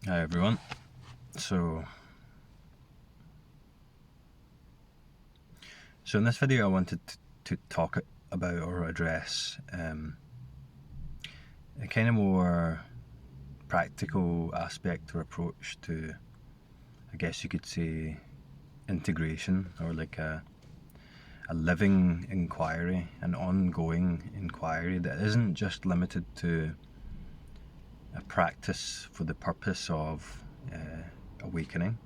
Hi everyone. So, so in this video, I wanted to talk about or address a kind of more practical aspect or approach to, I guess you could say, integration, or like a living inquiry, an ongoing inquiry that isn't just limited to a practice for the purpose of awakening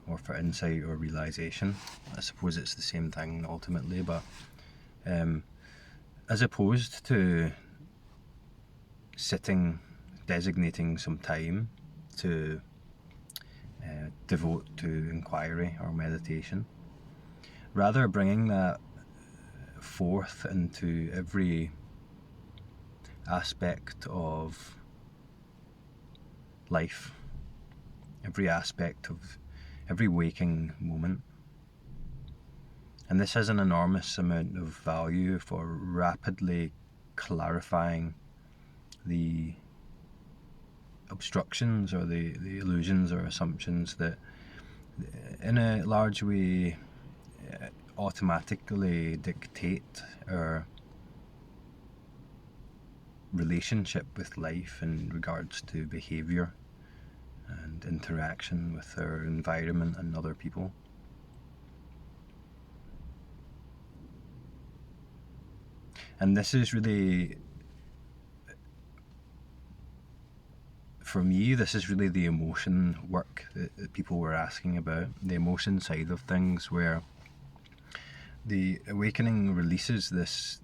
or for insight or realization. I suppose it's the same thing ultimately, but as opposed to designating some time to devote to inquiry or meditation, rather bringing that forth into every aspect of life, every aspect of every waking moment. And this has an enormous amount of value for rapidly clarifying the obstructions or the illusions or assumptions that in a large way automatically dictate our relationship with life in regards to behaviour and interaction with our environment and other people. And this is really, for me, this is really the emotion work that people were asking about, the emotion side of things, where the awakening releases this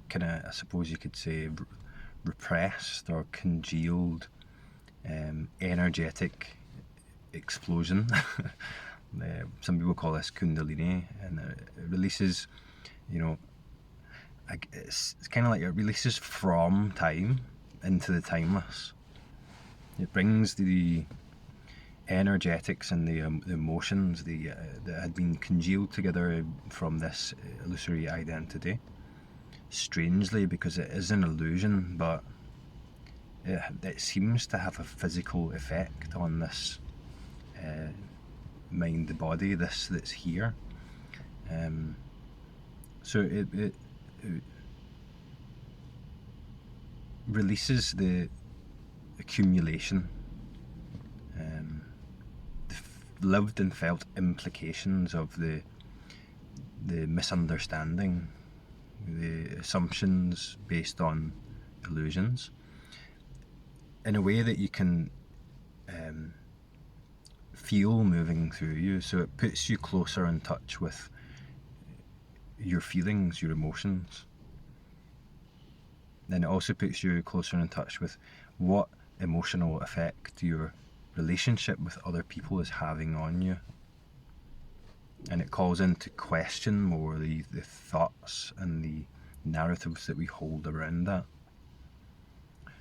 kind of, I suppose you could say, repressed or congealed energetic explosion. Some people call this Kundalini, and it releases, it's kind of like it releases from time into the timeless. It brings the energetics and the emotions that had been congealed together from this illusory identity. Strangely, because it is an illusion, but it seems to have a physical effect on this mind, the body, this that's here. So it releases the accumulation, the lived and felt implications of the misunderstanding, the assumptions based on illusions, in a way that you can feel moving through you. So it puts you closer in touch with your feelings, your emotions. Then it also puts you closer in touch with what emotional effect your relationship with other people is having on you. And it calls into question more the thoughts and the narratives that we hold around that.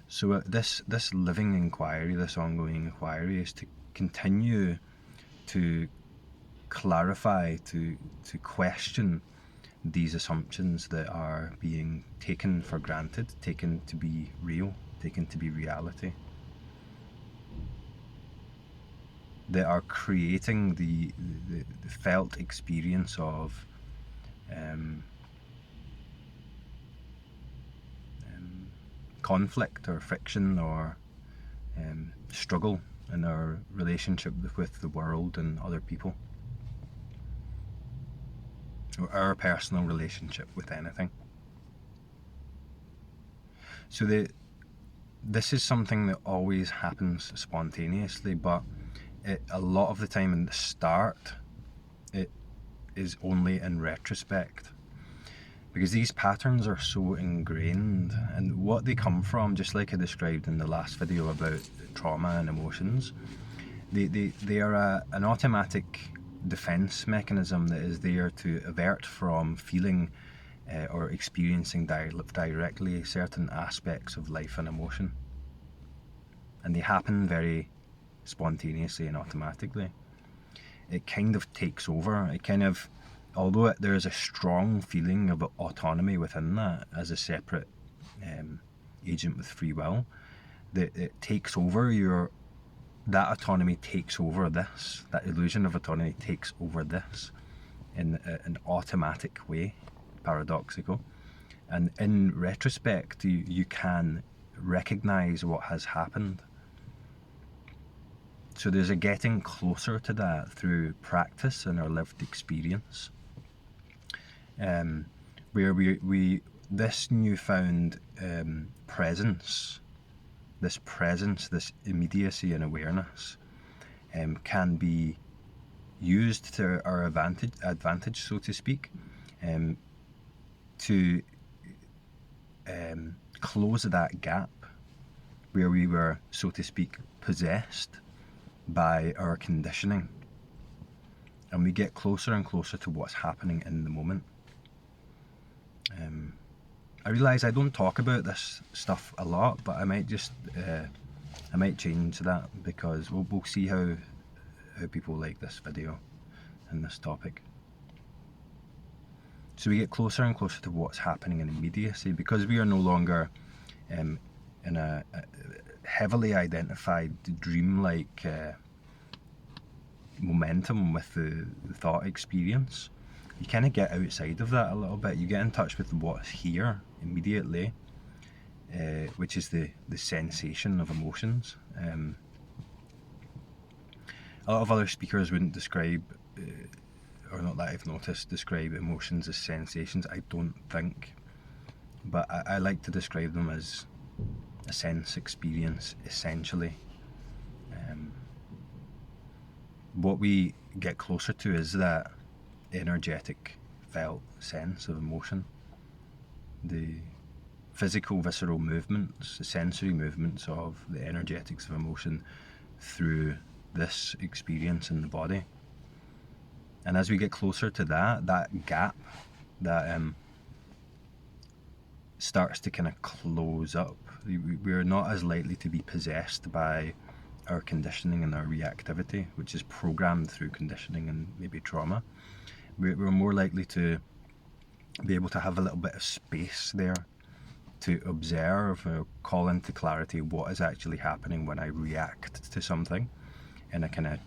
So this living inquiry, this ongoing inquiry, is to continue to clarify, to question these assumptions that are being taken for granted, taken to be real, taken to be reality, that are creating the felt experience of conflict or friction or struggle in our relationship with the world and other people, or our personal relationship with anything. So this is something that always happens spontaneously, but a lot of the time in the start, it is only in retrospect, because these patterns are so ingrained, and what they come from, just like I described in the last video about trauma and emotions, they are an automatic defense mechanism that is there to avert from feeling or experiencing directly certain aspects of life and emotion. And they happen very spontaneously and automatically. It kind of takes over. It kind of, although there is a strong feeling of autonomy within that as a separate agent with free will, that it takes over your that autonomy takes over this, that illusion of autonomy takes over this in an automatic way, paradoxical. And in retrospect, you can recognize what has happened. So there's a getting closer to that through practice and our lived experience, where we this newfound presence, this immediacy and awareness, can be used to our advantage, so to speak, to close that gap where we were, so to speak, possessed by our conditioning, and we get closer and closer to what's happening in the moment. I realise I don't talk about this stuff a lot, but I might just I might change that, because we'll see how people like this video and this topic. So we get closer and closer to what's happening in immediacy, because we are no longer in a heavily identified dreamlike momentum with the thought experience. You kind of get outside of that a little bit. You get in touch with what's here immediately, which is the sensation of emotions. A lot of other speakers wouldn't describe, or not that I've noticed, describe emotions as sensations. I don't think, but I like to describe them as a sense experience, essentially. What we get closer to is that energetic, felt sense of emotion, the physical, visceral movements, the sensory movements of the energetics of emotion through this experience in the body. And as we get closer to that gap, that starts to kind of close up. We're not as likely to be possessed by our conditioning and our reactivity, which is programmed through conditioning and maybe trauma. We're more likely to be able to have a little bit of space there to observe or call into clarity what is actually happening when I react to something in a kind of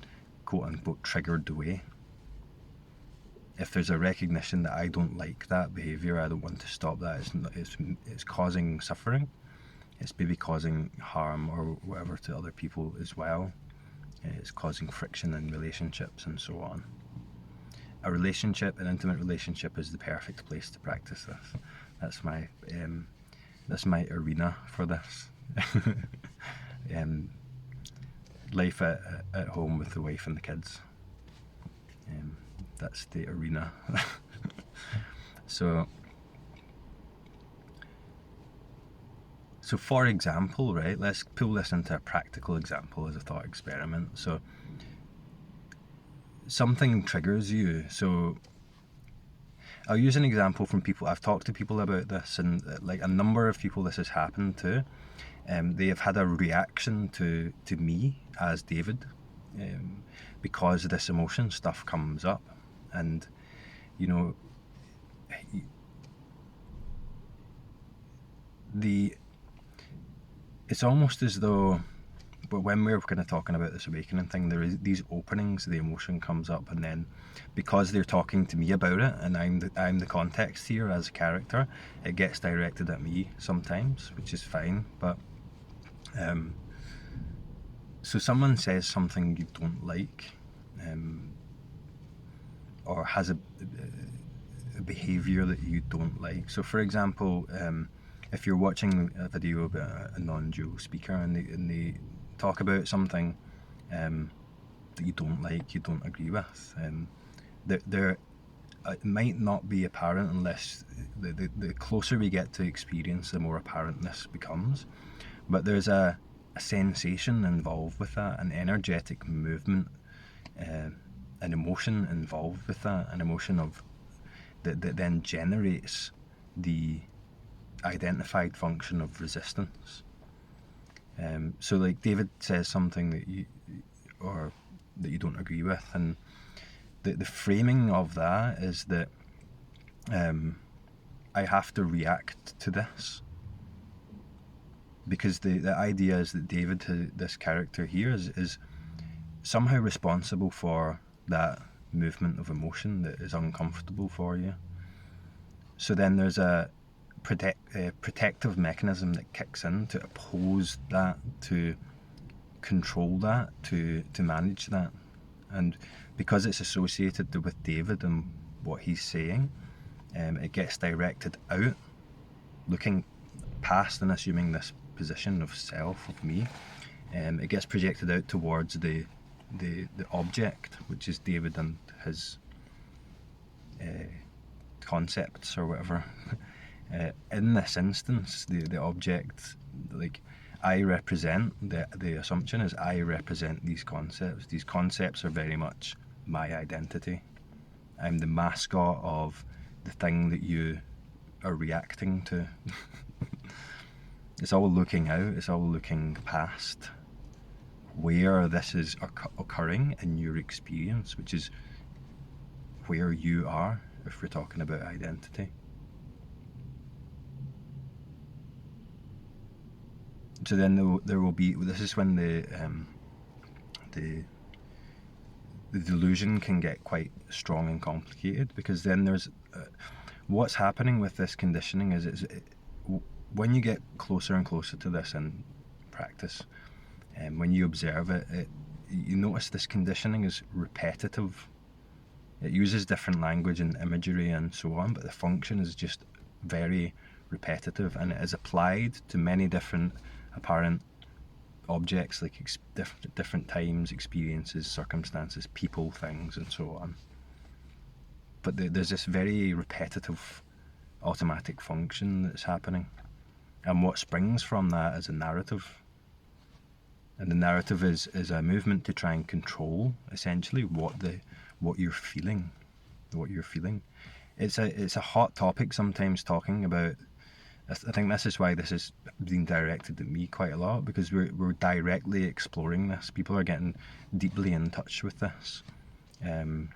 quote unquote triggered way. If there's a recognition that I don't like that behaviour, I don't want to stop that, it's causing suffering, it's maybe causing harm or whatever to other people as well, it's causing friction in relationships and so on. A relationship, an intimate relationship, is the perfect place to practice this. That's my arena for this. Life at home with the wife and the kids. That's the arena. So for example, right, let's pull this into a practical example as a thought experiment. So something triggers you. So I'll use an example from people. I've talked to people about this, and like a number of people this has happened to. They have had a reaction to me as David, because this emotion stuff comes up. And you know, it's almost as though, but when we're kind of talking about this awakening thing, there is these openings, the emotion comes up, and then because they're talking to me about it, and I'm the context here as a character, it gets directed at me sometimes, which is fine. But so someone says something you don't like, or has a behaviour that you don't like. So for example, if you're watching a video of a non-dual speaker and they talk about something that you don't like, you don't agree with, it might not be apparent unless the closer we get to experience, the more apparent this becomes. But there's a sensation involved with that, an energetic movement, an emotion involved with that, an emotion of that then generates the identified function of resistance. So like David says something that you don't agree with, and the framing of that is that I have to react to this. because the idea is that David, this character here, is somehow responsible for that movement of emotion that is uncomfortable for you. So then there's a protective mechanism that kicks in to oppose that, to control that, to manage that. And because it's associated with David and what he's saying, it gets directed out, looking past and assuming this position of self, of me. It gets projected out towards the object, which is David and his concepts or whatever. In this instance, the object, like, I represent, the assumption is I represent these concepts. These concepts are very much my identity. I'm the mascot of the thing that you are reacting to. It's all looking out, it's all looking past where this is occurring in your experience, which is where you are, if we're talking about identity. So then there will be, this is when the delusion can get quite strong and complicated, because then there's what's happening with this conditioning is when you get closer and closer to this in practice, and when you observe it, you notice this conditioning is repetitive. It uses different language and imagery and so on, but the function is just very repetitive, and it is applied to many different apparent objects, like different times, experiences, circumstances, people, things, and so on. But there's this very repetitive automatic function that's happening, and what springs from that is a narrative. And the narrative is a movement to try and control, essentially, what you're feeling. It's a hot topic sometimes, talking about. I think this is why this is being directed at me quite a lot, because we're directly exploring this. People are getting deeply in touch with this, and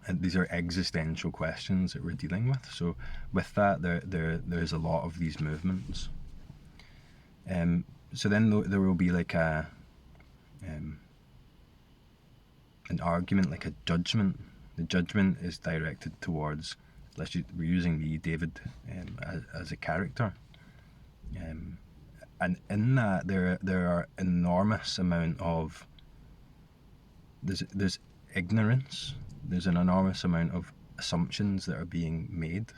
these are existential questions that we're dealing with. So with that, there's a lot of these movements. So then there will be like an argument, like a judgment. The judgment is directed towards, we're using me, David, as a character, and in that there are enormous amount of there's ignorance. There's an enormous amount of assumptions that are being made.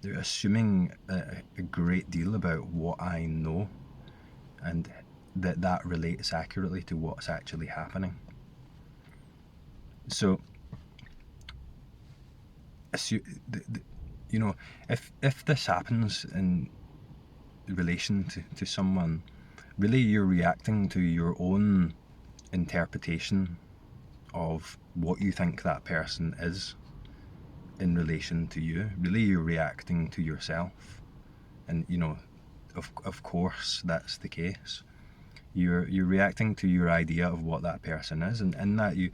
They're assuming a great deal about what I know, and that relates accurately to what's actually happening. So, if this happens in relation to someone, really you're reacting to your own interpretation of what you think that person is in relation to you. Really you're reacting to yourself, and of course that's the case. You're reacting to your idea of what that person is, and in that you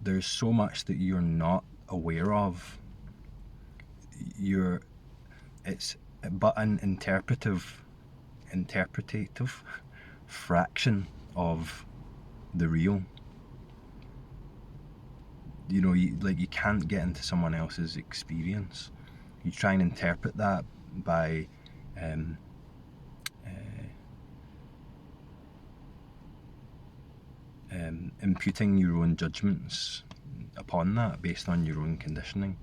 there's so much that you're not aware of. It's but an interpretative fraction of the real. You can't get into someone else's experience. You try and interpret that by imputing your own judgments upon that based on your own conditioning.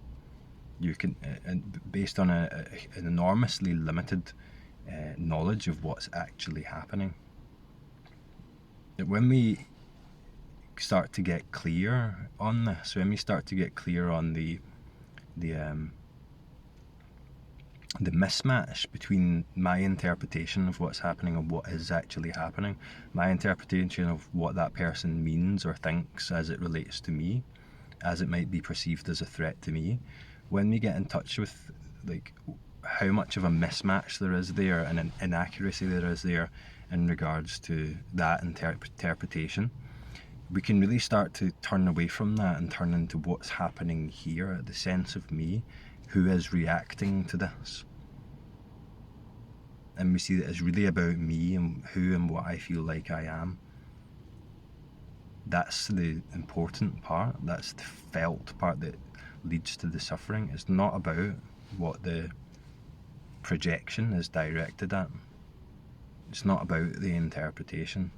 You can, and based on an enormously limited knowledge of what's actually happening. That when we start to get clear on this, when we start to get clear on the mismatch between my interpretation of what's happening and what is actually happening, my interpretation of what that person means or thinks as it relates to me, as it might be perceived as a threat to me, when we get in touch with how much of a mismatch there is there and an inaccuracy there is there in regards to that interpretation, we can really start to turn away from that and turn into what's happening here, the sense of me who is reacting to this. and we see that it's really about me and who and what I feel like I am. That's the important part. That's the felt part that leads to the suffering. It's not about what the projection is directed at. It's not about the interpretation.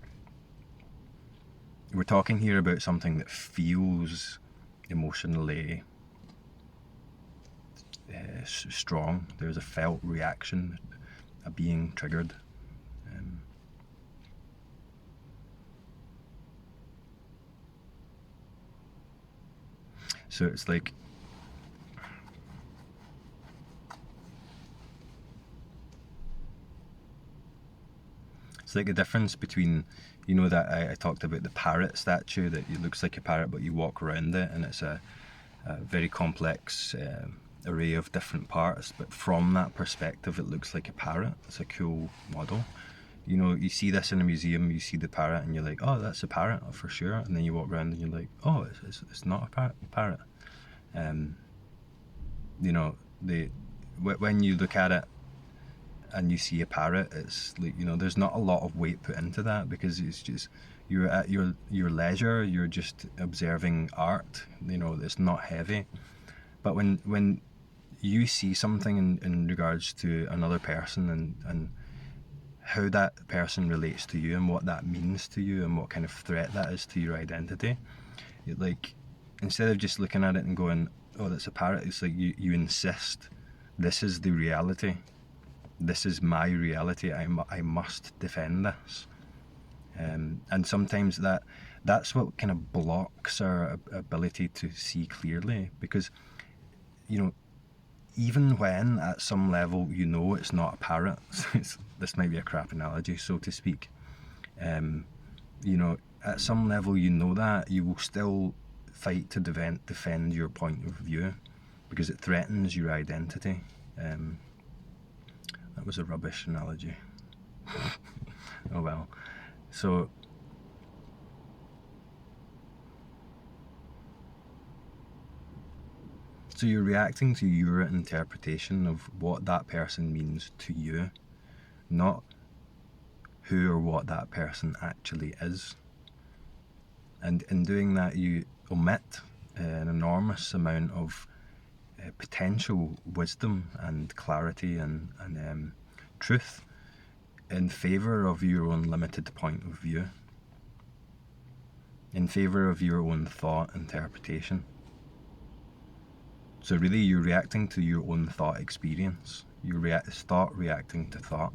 We're talking here about something that feels emotionally strong. There's a felt reaction, a being triggered. So it's like the difference between, that I talked about the parrot statue, that it looks like a parrot but you walk around it and it's a very complex array of different parts, but from that perspective it looks like a parrot. It's a cool model. You see this in a museum, you see the parrot and you're like, oh, that's a parrot for sure, and then you walk around and you're like, oh, it's not a parrot. When you look at it and you see a parrot, it's like, there's not a lot of weight put into that, because it's just, you're at your leisure, you're just observing art, it's not heavy. But when you see something in regards to another person and how that person relates to you and what that means to you and what kind of threat that is to your identity, instead of just looking at it and going, oh, that's a parrot, it's like you insist, this is the reality, this is my reality, I must defend this. And sometimes that's what kind of blocks our ability to see clearly, because even when at some level it's not a parrot, this might be a crap analogy, so to speak, at some level that, you will still fight to defend your point of view, because it threatens your identity. That was a rubbish analogy. Oh well. So you're reacting to your interpretation of what that person means to you, not who or what that person actually is. And in doing that, you omit an enormous amount of potential wisdom and clarity and truth in favour of your own limited point of view, in favour of your own thought interpretation. So really, you're reacting to your own thought experience. You start reacting to thought.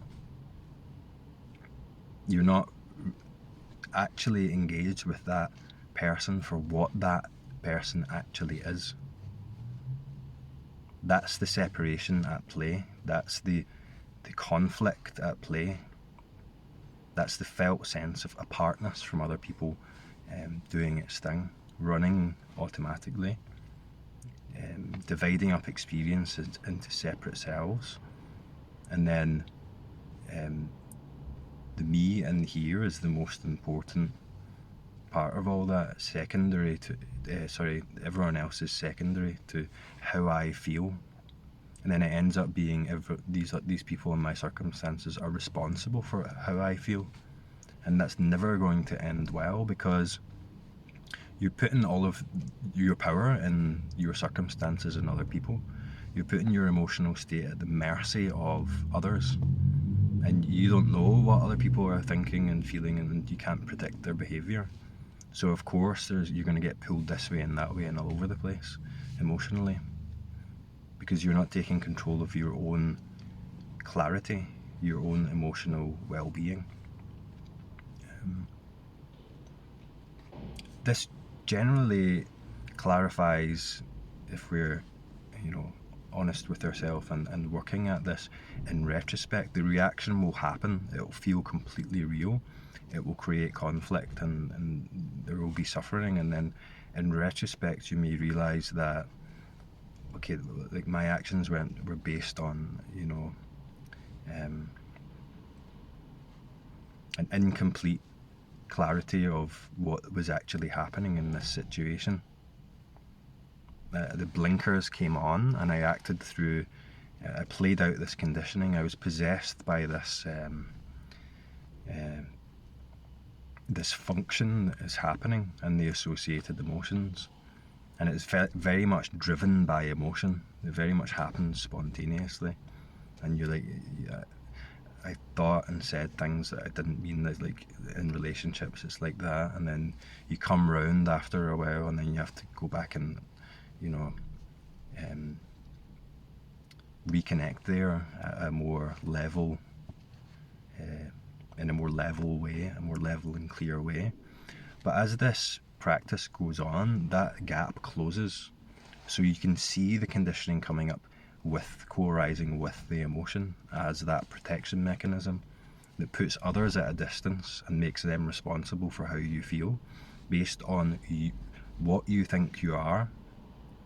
You're not actually engaged with that person for what that person actually is. That's the separation at play. That's the conflict at play. That's the felt sense of apartness from other people doing its thing, running automatically, dividing up experiences into separate selves. And then the me in here is the most important part of all that, secondary to everyone else is secondary to how I feel. And then it ends up being these people in my circumstances are responsible for how I feel, and that's never going to end well, because you're putting all of your power in your circumstances and other people. You're putting your emotional state at the mercy of others, and you don't know what other people are thinking and feeling, and you can't predict their behaviour. So of course you're going to get pulled this way and that way and all over the place emotionally, because you're not taking control of your own clarity, your own emotional well-being. This generally clarifies, if we're honest with ourselves and working at this in retrospect, the reaction will happen, it'll feel completely real, it will create conflict, and there will be suffering, and then in retrospect you may realise that, okay, like my actions were based on an incomplete clarity of what was actually happening in this situation. The blinkers came on and I acted through I played out this conditioning. I was possessed by this function that is happening and the associated emotions, and it's very much driven by emotion. It very much happens spontaneously, and you're like, yeah, I thought and said things that I didn't mean. That, like, in relationships, it's like that, and then you come round after a while, and then you have to go back and, you know, reconnect there at a more level, in a more level way, a more level and clear way. But as this practice goes on, that gap closes, so you can see the conditioning coming up with co-arising with the emotion as that protection mechanism that puts others at a distance and makes them responsible for how you feel based on what you think you are,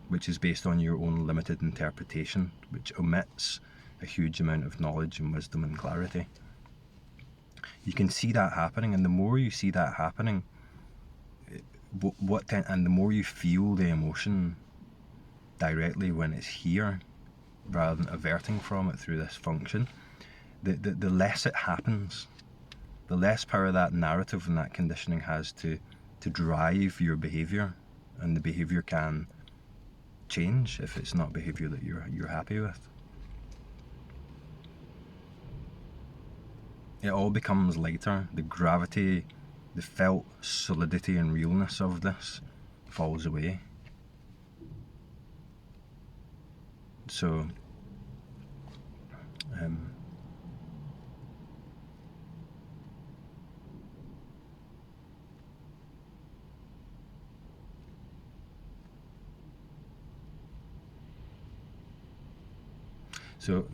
which is based on your own limited interpretation, which omits a huge amount of knowledge and wisdom and clarity. You can see that happening, and the more you see that happening, and the more you feel the emotion directly when it's here, rather than averting from it through this function, the less it happens, the less power that narrative and that conditioning has to drive your behaviour, and the behaviour can change if it's not behaviour that you're happy with. It all becomes lighter. The gravity, the felt solidity and realness of this falls away. So So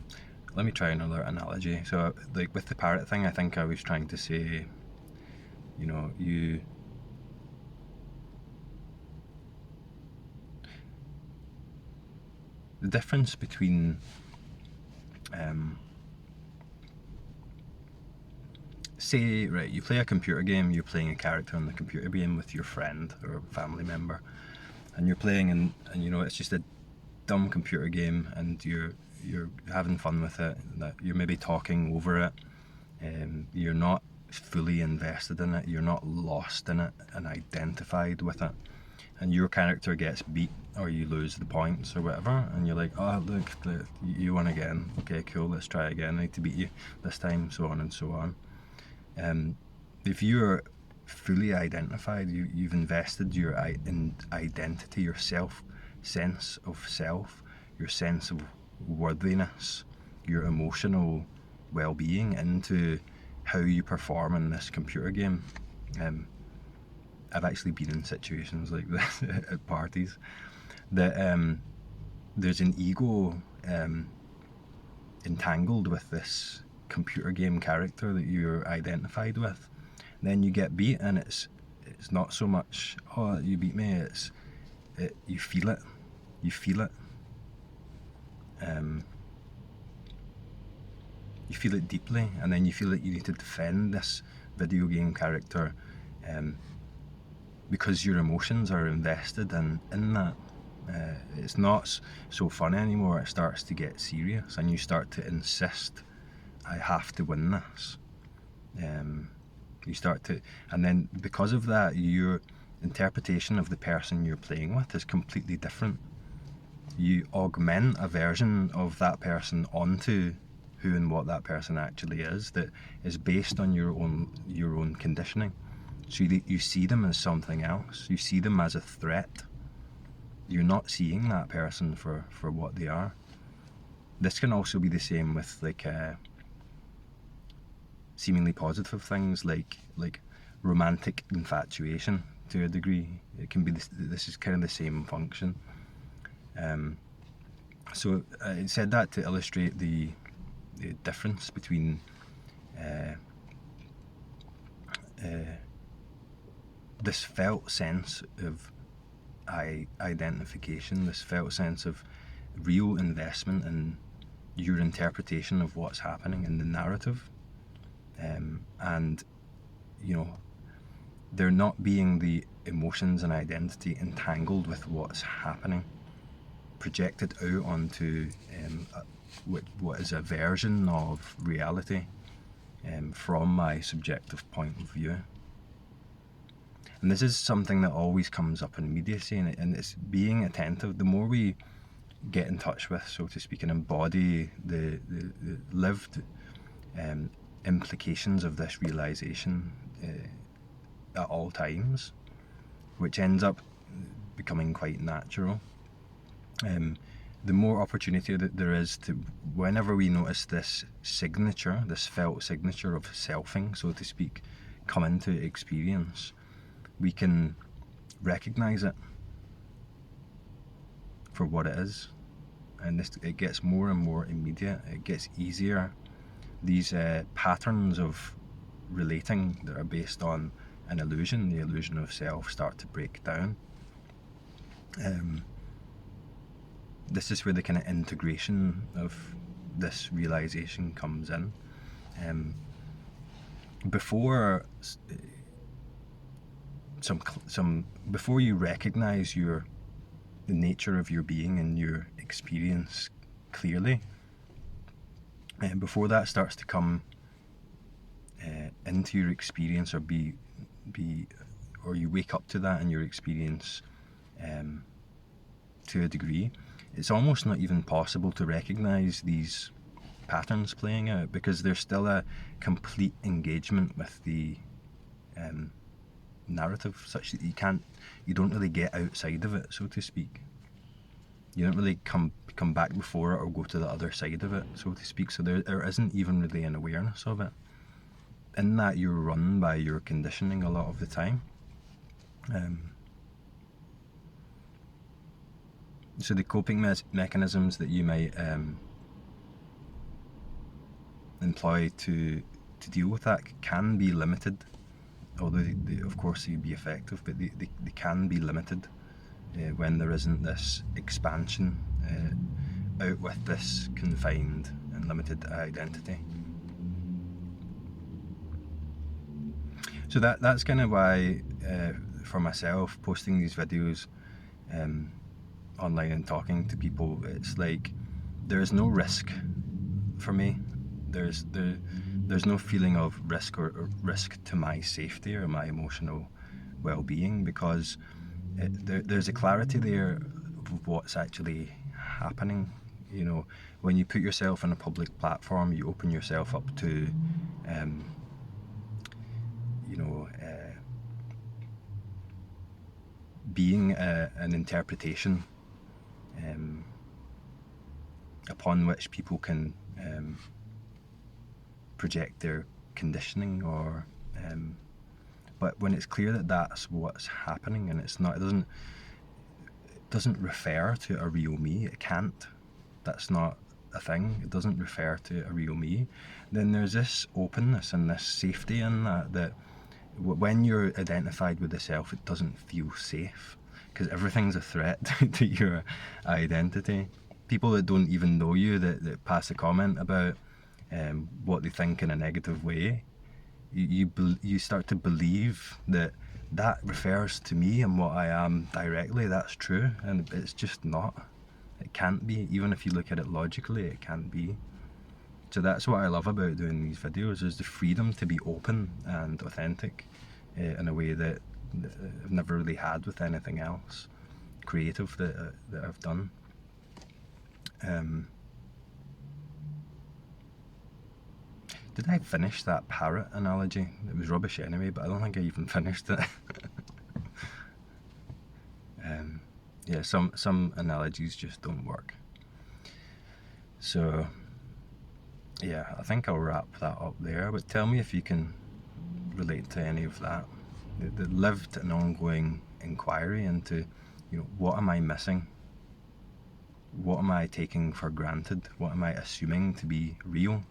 let me try another analogy. So, like, with the parrot thing, I think I was trying to say, you know, the difference between say, right, you play a computer game, you're playing a character in the computer game with your friend or family member, and you're playing, and you know, it's just a dumb computer game, and you're having fun with it, that you're maybe talking over it, you're not fully invested in it, you're not lost in it and identified with it, and your character gets beat or you lose the points or whatever, and you're like, oh look, you won again, okay cool, let's try again, I need to beat you this time, so on and so on. If you're fully identified, you've invested your identity, your sense of self, your sense of worthiness, your emotional well-being into how you perform in this computer game. I've actually been in situations like this at parties, that there's an ego entangled with this computer game character that you're identified with. And then you get beat, and it's not so much, oh, you beat me, you feel it. You feel it deeply, and then you feel that you need to defend this video game character, because your emotions are invested in that. It's not so fun anymore. It starts to get serious, and you start to insist, I have to win this. You start to, and then because of that, your interpretation of the person you're playing with is completely different. You augment a version of that person onto who and what that person actually is, that is based on your own conditioning. So you see them as something else. You see them as a threat. You're not seeing that person for what they are. This can also be the same with, like, seemingly positive things like romantic infatuation to a degree. It can be this is kind of the same function. So I said that to illustrate the difference between this felt sense of identification, this felt sense of real investment in your interpretation of what's happening in the narrative, and you know, there not being the emotions and identity entangled with what's happening, projected out onto what is a version of reality from my subjective point of view. And this is something that always comes up in immediacy, and it's being attentive. The more we get in touch with, so to speak, and embody the lived implications of this realization at all times, which ends up becoming quite natural, the more opportunity that there is to, whenever we notice this signature, this felt signature of selfing, so to speak, come into experience, we can recognize it for what it is. And it gets more and more immediate, it gets easier. These patterns of relating that are based on an illusion, the illusion of self, start to break down. This is where the kind of integration of this realization comes in. Before before you recognize the nature of your being and your experience clearly, and before that starts to come into your experience, or or you wake up to that in your experience to a degree, it's almost not even possible to recognize these patterns playing out, because there's still a complete engagement with the narrative, such that you don't really get outside of it, so to speak. You don't really come back before it or go to the other side of it, so to speak. So there isn't even really an awareness of it. In that, you're run by your conditioning a lot of the time. So the coping mechanisms that you might employ to deal with that can be limited, although they of course they'd be effective, but they can be limited when there isn't this expansion out with this confined and limited identity. So that's kind of why, for myself, posting these videos online and talking to people, it's like there's no risk for me. There's no feeling of risk or risk to my safety or my emotional well-being, because there's a clarity there of what's actually happening. You know, when you put yourself on a public platform, you open yourself up to being an interpretation upon which people can project their conditioning, or but when it's clear that that's what's happening, and it doesn't refer to a real me, it can't, that's not a thing, it doesn't refer to a real me, then there's this openness and this safety in that when you're identified with the self, it doesn't feel safe, because everything's a threat to your identity. People that don't even know you, that pass a comment about what they think in a negative way, you start to believe that refers to me and what I am directly. That's true, and it's just not. It can't be. Even if you look at it logically, it can't be. So that's what I love about doing these videos, is the freedom to be open and authentic in a way that I've never really had with anything else creative that I've done. Did I finish that parrot analogy? It was rubbish anyway, but I don't think I even finished it. Yeah, some analogies just don't work. So yeah, I think I'll wrap that up there, but tell me if you can relate to any of that. The lived and ongoing inquiry into, what am I missing? What am I taking for granted? What am I assuming to be real?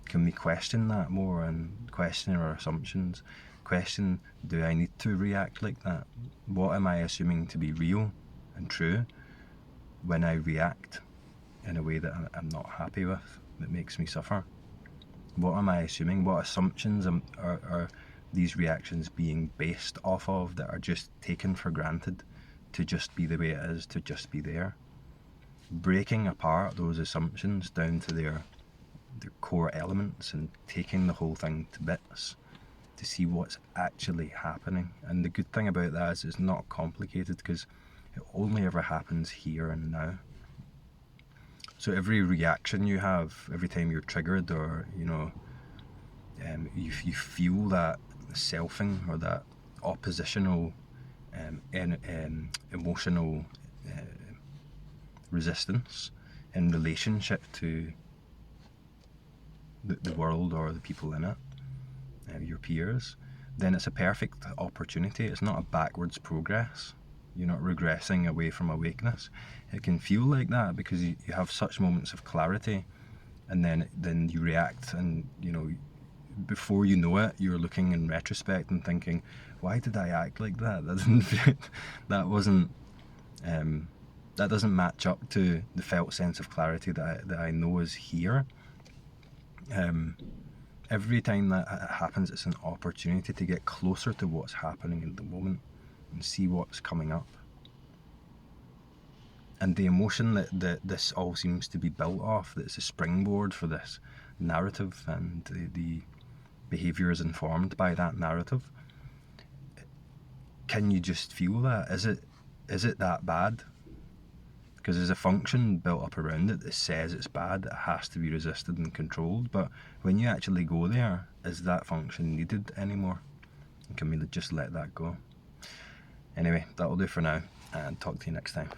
Can we question that more, and question our assumptions? Question, do I need to react like that? What am I assuming to be real and true when I react in a way that I'm not happy with, that makes me suffer? What am I assuming? What assumptions are these reactions being based off of, that are just taken for granted to just be the way it is, to just be there? breaking apart those assumptions down to their core elements and taking the whole thing to bits to see what's actually happening. And the good thing about that is it's not complicated, because it only ever happens here and now. So every reaction you have, every time you're triggered, or you feel that selfing or that oppositional emotional resistance in relationship to the world or the people in it, your peers, then it's a perfect opportunity. It's not a backwards progress. You're not regressing away from awakeness. It can feel like that because you have such moments of clarity, and then you react, and before you know it, you're looking in retrospect and thinking, why did I act like that? That didn't fit. That wasn't. That doesn't match up to the felt sense of clarity that I know is here. Every time that happens, it's an opportunity to get closer to what's happening in the moment and see what's coming up. And the emotion that this all seems to be built off, that's a springboard for this narrative, and the behaviour is informed by that narrative. Can you just feel that? Is it that bad? Because there's a function built up around it that says it's bad, it has to be resisted and controlled. But when you actually go there, is that function needed anymore? And can we just let that go? Anyway, that'll do for now, and talk to you next time.